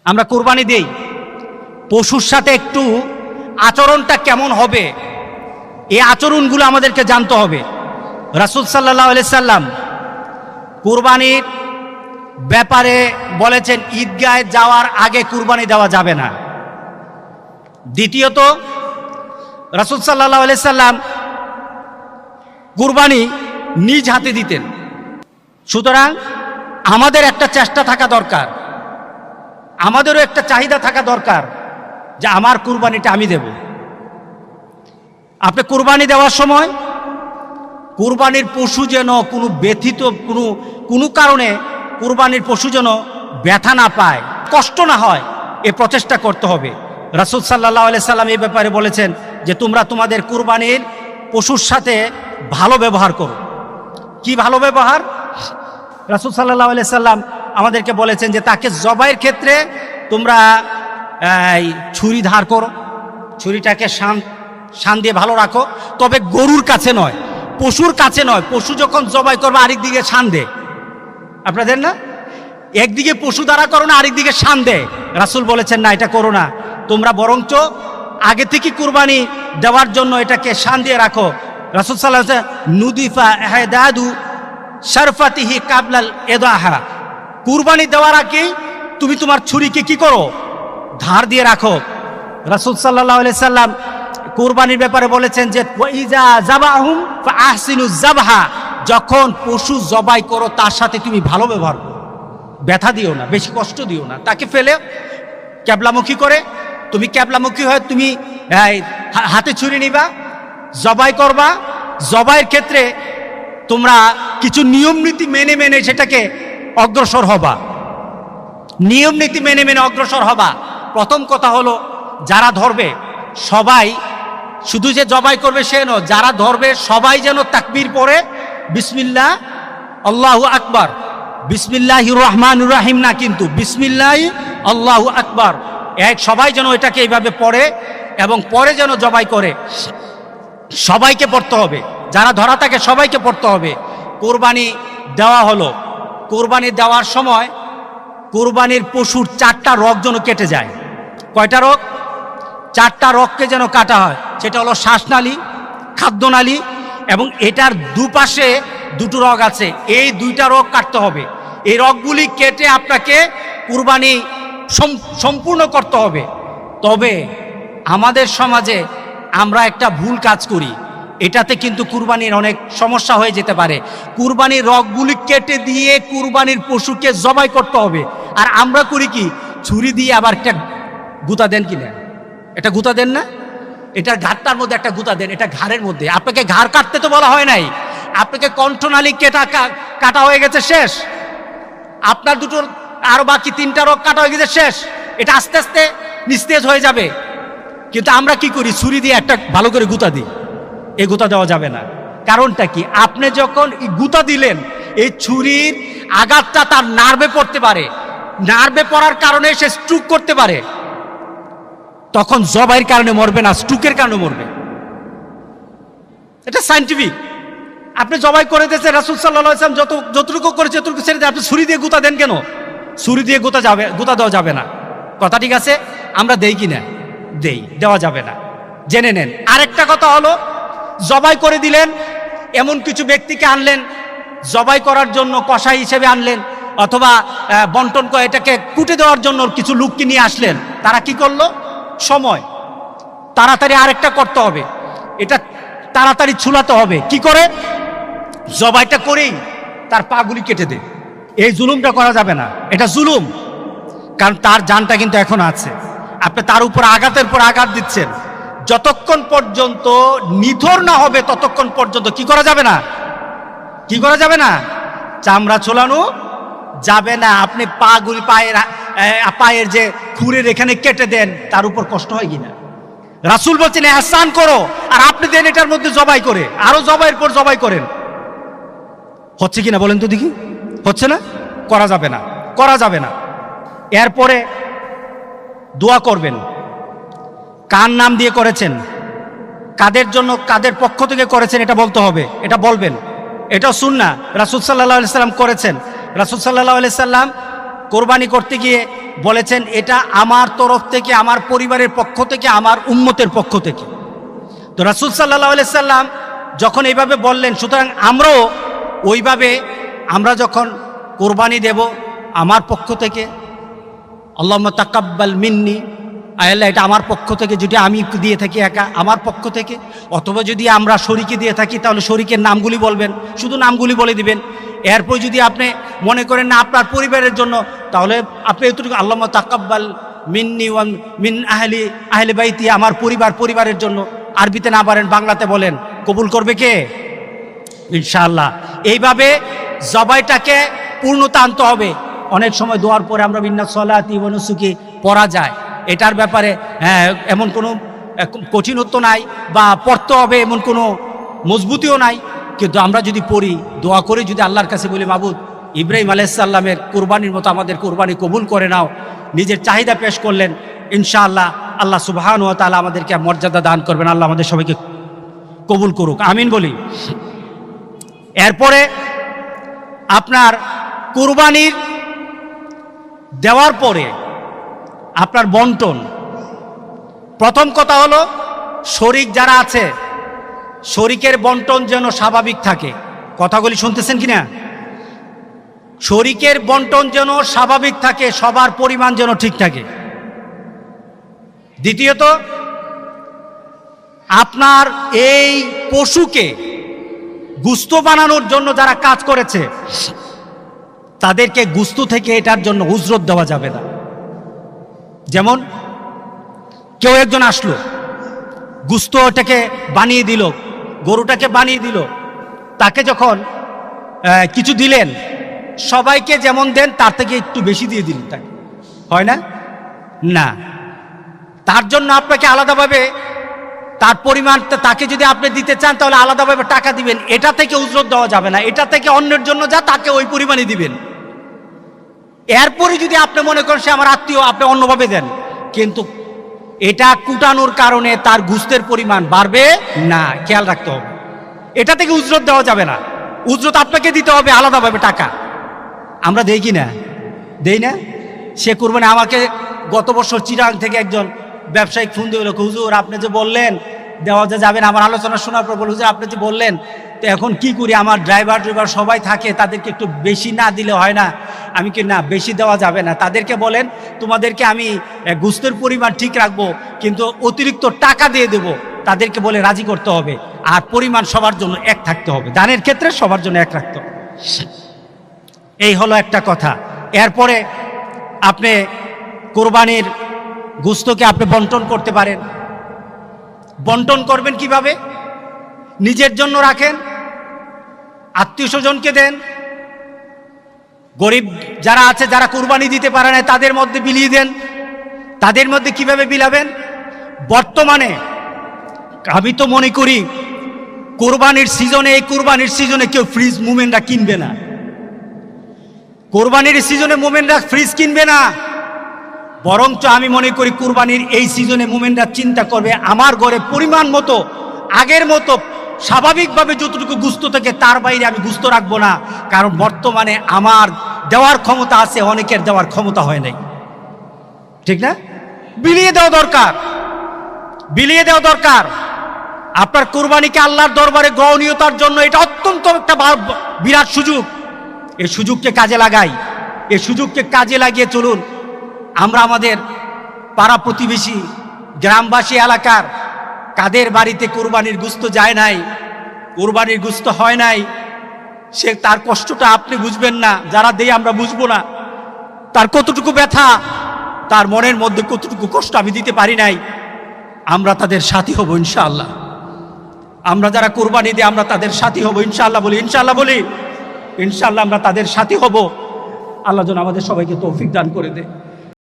আমরা কুরবানি দেই, পশুর সাথে একটু আচরণটা কেমন হবে, এই আচরণগুলো আমাদেরকে জানতে হবে। রাসূল সাল্লাল্লাহু আলাইহি সাল্লাম কুরবানির ব্যাপারে বলেছেন ঈদগাহে যাওয়ার আগে কুরবানি দেওয়া যাবে না। দ্বিতীয়ত, রাসূল সাল্লাল্লাহু আলাইহি সাল্লাম কুরবানি নিজ হাতে দিতেন। সুতরাং আমাদের একটা চেষ্টা থাকা দরকার, আমাদেরও একটা চাহিদা থাকা দরকার যে আমার কুরবানিটা আমি দেব। আপনি কুরবানি দেওয়ার সময় কুরবানির পশু যেন কোনো ব্যথিত কোনো কারণে কুরবানির পশু যেন ব্যথা না পায়, কষ্ট না হয়, এ প্রচেষ্টা করতে হবে। রাসূল সাল্লাল্লাহু আলাইহি সাল্লাম এই ব্যাপারে বলেছেন যে তোমরা তোমাদের কুরবানির পশুর সাথে ভালো ব্যবহার করো। কি ভালো ব্যবহার? রাসূল সাল্লাল্লাহু আলাইহি সাল্লাম আমাদেরকে বলেছেন যে তাকে জবাইয়ের ক্ষেত্রে তোমরা ছুরি ধার করো, ছুরিটাকে শান দিয়ে ভালো রাখো, তবে গরুর কাছে নয়, পশুর কাছে নয়। পশু যখন জবাই করবে আরেক দিকে শান দে, আপনাদের না, একদিকে পশু দ্বারা করো না, আরেক দিকে শান দে। রাসূল বলেছেন না, এটা করো না, তোমরা বরঞ্চ আগে থেকে কুরবানি দেওয়ার জন্য এটাকে শান দিয়ে রাখো। রাসূল সাল্লাল্লাহু আলাইহি ওয়াসাল্লাম নুদিফা ইহদাদু শারফাতিহি কাবলাল ইদাহা, কুরবানি দেওয়ার আগে তুমি তোমার ছুরিকে কি করো? ধার দিয়ে রাখো। রাসূল সাল্লাল্লাহু আলাইহি সাল্লাম কুরবানির ব্যাপারে বলেছেন যে ওয়াইজা যাবাহুম ফাআহসিনুজ যাবহা, যখন পশু জবাই করো তার সাথে তুমি ভালো ব্যবহার করো, ব্যথা দিও না, বেশি কষ্ট দিও না। তাকে ফেলে ক্যাবলামুখী করে, তুমি ক্যাবলামুখী হয়ে তুমি হাতে ছুরি নিবা, জবাই করবা। জবাইয়ের ক্ষেত্রে তোমরা কিছু নিয়ম নীতি মেনে সেটাকে অগ্রসর হবা, নিয়ম নীতি মেনে অগ্রসর হবা। প্রথম কথা হলো যারা ধরবে সবাই, শুধু যে জবাই করবে সে নয়, যারা ধরবে সবাই যেন তাকবীর পড়ে বিসমিল্লাহ আল্লাহু আকবার, বিসমিল্লাহির রহমানির রহিম না, কিন্তু বিসমিল্লাহ আল্লাহু আকবার, সবাই যেন এটাকে এইভাবে পড়ে এবং পরে যেন জবাই করে। সবাইকে পড়তে হবে, যারা ধরা থাকে সবাইকে পড়তে হবে। কুরবানি দেওয়া হলো, কুরবানি দেওয়ার সময় কুরবানির পশুর 4টা রগ যেন কেটে যায়। কয়টা রগ? 4টা রগকে যেন কাটা হয়। সেটা হলো শ্বাসনালী, খাদ্যনালী, এবং এটার দুপাশে 2টো রগ আছে, এই 2টা রগ কাটতে হবে। এই রগগুলি কেটে আপনাকে কুরবানি সম্পূর্ণ করতে হবে। তবে আমাদের সমাজে আমরা একটা ভুল কাজ করি, এটাতে কিন্তু কুরবানির অনেক সমস্যা হয়ে যেতে পারে। কুরবানির রগগুলি কেটে দিয়ে কুরবানির পশুকে জবাই করতে হবে, আর আমরা করি কি, ছুরি দিয়ে আবার একটা গুতা দেন কিনা, এটা গুতা দেন না, এটার ঘাটটার মধ্যে একটা গুতা দেন, এটা ঘাড়ের মধ্যে। আপনাকে ঘাড় কাটতে তো বলা হয় নাই, আপনাকে কণ্ঠনালী কাটা হয়ে গেছে, শেষ। আপনার দুটোর আরো বাকি 3টা রগ কাটা হয়ে গেছে, শেষ। এটা আস্তে আস্তে নিস্তেজ হয়ে যাবে। কিন্তু আমরা কি করি, ছুরি দিয়ে একটা ভালো করে গুতা দিই। এই গুতা দেওয়া যাবে না। কারণটা কি, আপনি যখন গুতা দিলেন এই ছুরির আঘাতটা তার নার্ভে পড়তে পারে, নার্ভে পড়ার কারণে সে স্ট্রোক করতে পারে, তখন জবাইয়ের কারণে মরবে না, স্ট্রোকের কারণে মরবে। এটা সায়েন্টিফিক। আপনি জবাই করে দিয়েছেন, রাসূল সাল্লাল্লাহু আলাইহি ওয়াসাল্লাম যতটুকু করেছে ততটুকু ছেড়ে দিয়ে আপনি ছুরি দিয়ে গুতা দেন কেন? ছুরি দিয়ে গুতা দেওয়া যাবে না। কথা ঠিক আছে? আমরা দেই কিনা? দেওয়া যাবে না, জেনে নেন। আরেকটা কথা হলো, জবাই করে দিলেন, এমন কিছু ব্যক্তিকে আনলেন জবাই করার জন্য, কসাই হিসেবে আনলেন, অথবা বন্টন করে এটাকে কুটে দেওয়ার জন্য কিছু লোককে নিয়ে আসলেন। তারা কি করলো? সময় তাড়াতাড়ি আরেকটা করতে হবে, এটা তাড়াতাড়ি ছুলাতে হবে। কি করে? জবাইটা করেই তার পাগুলি কেটে দে। এই জুলুমটা করা যাবে না, এটা জুলুম। কারণ তার জানটা কিন্তু এখন আছে, আপনি তার উপর আঘাতের পর আঘাত দিচ্ছেন। যতক্ষণ পর্যন্ত নিথর না হবে ততক্ষণ পর্যন্ত কি করা যাবে না? কি করা যাবে না? চামড়া ছোলানো যাবে না। আপনি পায়ের যে খুরের এখানে কেটে দেন, তার উপর কষ্ট হয় কিনা? রাসূল বলছেন ইহসান করো, আর আপনি দেন এটার মধ্যে জবাই করে, আরো জবাইয়ের পর জবাই করেন। হচ্ছে কিনা বলেন তো দেখি? হচ্ছে না? করা যাবে না, করা যাবে না। এরপরে দোয়া করবেন। কার নাম দিয়ে করেছেন, কাদের জন্য, কাদের পক্ষ থেকে করেছেন, এটা বলতে হবে, এটা বলবেন। এটা সুন্নাহ, রাসূল সাল্লাল্লাহু আলাইহি সাল্লাম করেছেন। রাসূল সাল্লাল্লাহু আলাইহি সাল্লাম কোরবানি করতে গিয়ে বলেছেন এটা আমার তরফ থেকে, আমার পরিবারের পক্ষ থেকে, আমার উম্মতের পক্ষ থেকে। তো রাসূল সাল্লাল্লাহু আলাইহি সাল্লাম যখন এইভাবে বললেন, সুতরাং আমরাও ওইভাবে আমরা যখন কোরবানি দেব আমার পক্ষ থেকে, আল্লাহুম্মা তাকাব্বাল মিন্নি, আল্লাহ এটা আমার পক্ষ থেকে, যদি আমি দিয়ে থাকি একা আমার পক্ষ থেকে, অথবা যদি আমরা শরীকে দিয়ে থাকি তাহলে শরীকের নামগুলি বলবেন, শুধু নামগুলি বলে দিবেন। এরপর যদি আপনি মনে করেন না আপনার পরিবারের জন্য, তাহলে আপনি এতটুকু আল্লাহুম্মা তাকাব্বাল মিন্নি ওয়া মিন আহলি বাইতি, আমার পরিবারের জন্য। আরবিতে না পারেন বাংলাতে বলেন, কবুল করবে কে? ইনশাআল্লাহ। এইভাবে জবাইটাকে পূর্ণতা আনতে হবে। অনেক সময় দোয়ার পরে আমরা বিন্না সলাতি ওয়া নুসুকি পড়া যায়, এটার ব্যাপারে এমন কোনো কঠিনত্ব নাই বা পড়তে হবে এমন কোনো মজবুতিও নাই, কিন্তু আমরা যদি পড়ি, দোয়া করে যদি আল্লাহর কাছে বলি, মাবুদ ইব্রাহিম আলাইহিস সালামের কোরবানির মতো আমাদের কোরবানি কবুল করে নাও, নিজের চাহিদা পেশ করলেন, ইনশাআল্লাহ আল্লাহ সুবহানাহু ওয়া তাআলা আমাদেরকে মর্যাদা দান করবেন। আল্লাহ আমাদের সবাইকে কবুল করুক, আমিন বলি। এরপরে আপনার কোরবানির দেওয়ার পরে আপনার বন্টন, প্রথম কথা হলো শরীক যারা আছে শরীকের বন্টন যেন স্বাভাবিক থাকে। কথাগুলি শুনতেছেন কিনা? শরীকের বন্টন যেন স্বাভাবিক থাকে, সবার পরিমাণ যেন ঠিক থাকে। দ্বিতীয়ত, আপনার এই পশুকে গুস্ত বানানোর জন্য যারা কাজ করেছে তাদেরকে গুস্ত থেকে এটার জন্য উজরত দেওয়া যাবে না। যেমন কেউ একজন আসলো, গুস্তটাকে বানিয়ে দিল, গরুটাকে বানিয়ে দিল, তাকে যখন কিছু দিলেন, সবাইকে যেমন দেন তার থেকে একটু বেশি দিয়ে দিলেন, তাকে হয় না? না, তার জন্য আপনাকে আলাদাভাবে তার পরিমাণটা, তাকে যদি আপনি দিতে চান তাহলে আলাদাভাবে টাকা দিবেন, এটা থেকে উজরত দেওয়া যাবে না। এটা থেকে অন্যের জন্য যা তাকে ওই পরিমাণই দিবেন। এরপরে যদি আপনি মনে করেন সে আমার আত্মীয়, আপনি অন্যভাবে দেন, কিন্তু এটা কুটানোর কারণে তার গুস্তের পরিমাণ বাড়বে না, খেয়াল রাখতে হবে। এটা থেকে উজরত দেওয়া যাবে না, উজরত আপনাকে দিতে হবে আলাদাভাবে টাকা। আমরা দেই কি না? দেই না? সে কুরবানি আমাকে গত বছর চিরাং থেকে একজন ব্যবসায়িক ফোন দিয়ে বলল, হুজুর আপনি যে বললেন দেওয়া যাবে না, আমার আলোচনা শোনার পর বলল, হুজুর আপনি যে বললেন, তো এখন কি করি, আমার ড্রাইভার সবাই থাকে, তাদেরকে একটু বেশি না দিলে হয় না? আমি কি, না বেশি দেওয়া যাবে না, তাদেরকে বলেন তোমাদেরকে আমি গুস্তের পরিমাণ ঠিক রাখবো, কিন্তু অতিরিক্ত টাকা দিয়ে দেব, তাদেরকে বলে রাজি করতে হবে। আর পরিমাণ সবার জন্য এক থাকতে হবে, দানের ক্ষেত্রে সবার জন্য এক রাখতে হবে। এই হলো একটা কথা। এরপরে আপনি কোরবানির গোশতকে আপনি বন্টন করতে পারেন। বন্টন করবেন কিভাবে? নিজের জন্য রাখেন, আত্মীয় স্বজনকে দেন, গরিব যারা আছে যারা কোরবানি দিতে পারে না তাদের মধ্যে বিলিয়ে দেন। তাদের মধ্যে কিভাবে বিলাবেন? বর্তমানে আমি তো মনে করি কোরবানির সিজনে, এই কোরবানির সিজনে কেউ ফ্রিজ মোমেনরা কিনবে না। কোরবানির সিজনে মোমেনরা ফ্রিজ কিনবে না, বরঞ্চ আমি মনে করি কোরবানির এই সিজনে মোমেনরা চিন্তা করবে আমার ঘরে পরিমাণ মতো আগের মতো স্বাভাবিকভাবে যতটুকু গুস্ত থেকে তার বাইরে আমি গুস্ত রাখবো না, কারণ বর্তমানে আমার দেওয়ার ক্ষমতা আছে, অনেকের দেওয়ার ক্ষমতা হয় নাই। ঠিক না? বিলিয়ে দেওয়া দরকার, বিলিয়ে দেওয়া দরকার। আপনার কোরবানিকে আল্লাহর দরবারে গ্রহণীয়তার জন্য এটা অত্যন্ত একটা বিরাট সুযোগ। এই সুযোগকে কাজে লাগাই, এই সুযোগকে কাজে লাগিয়ে চলুন। আমরা আমাদের পাড়া প্রতিবেশী গ্রামবাসী এলাকার কাদের বাড়িতে কোরবানির গোশত যায় নাই, কোরবানির গোশত হয় নাই, সে তার কষ্টটা আপনি বুঝবেন না, যারা দেই আমরা বুঝবো না তার কতটুকু ব্যথা, তার মনের মধ্যে কতটুকু কষ্ট আমি দিতে পারি নাই। আমরা তাদের সাথী হব ইনশাআল্লাহ। আমরা যারা কোরবানি দিই আমরা তাদের সাথী হব ইনশাআল্লাহ। বলি ইনশাআল্লাহ, বলি ইনশাআল্লাহ আমরা তাদের সাথী হব। আল্লাহ যেন আমাদের সবাইকে তৌফিক দান করে দেয়।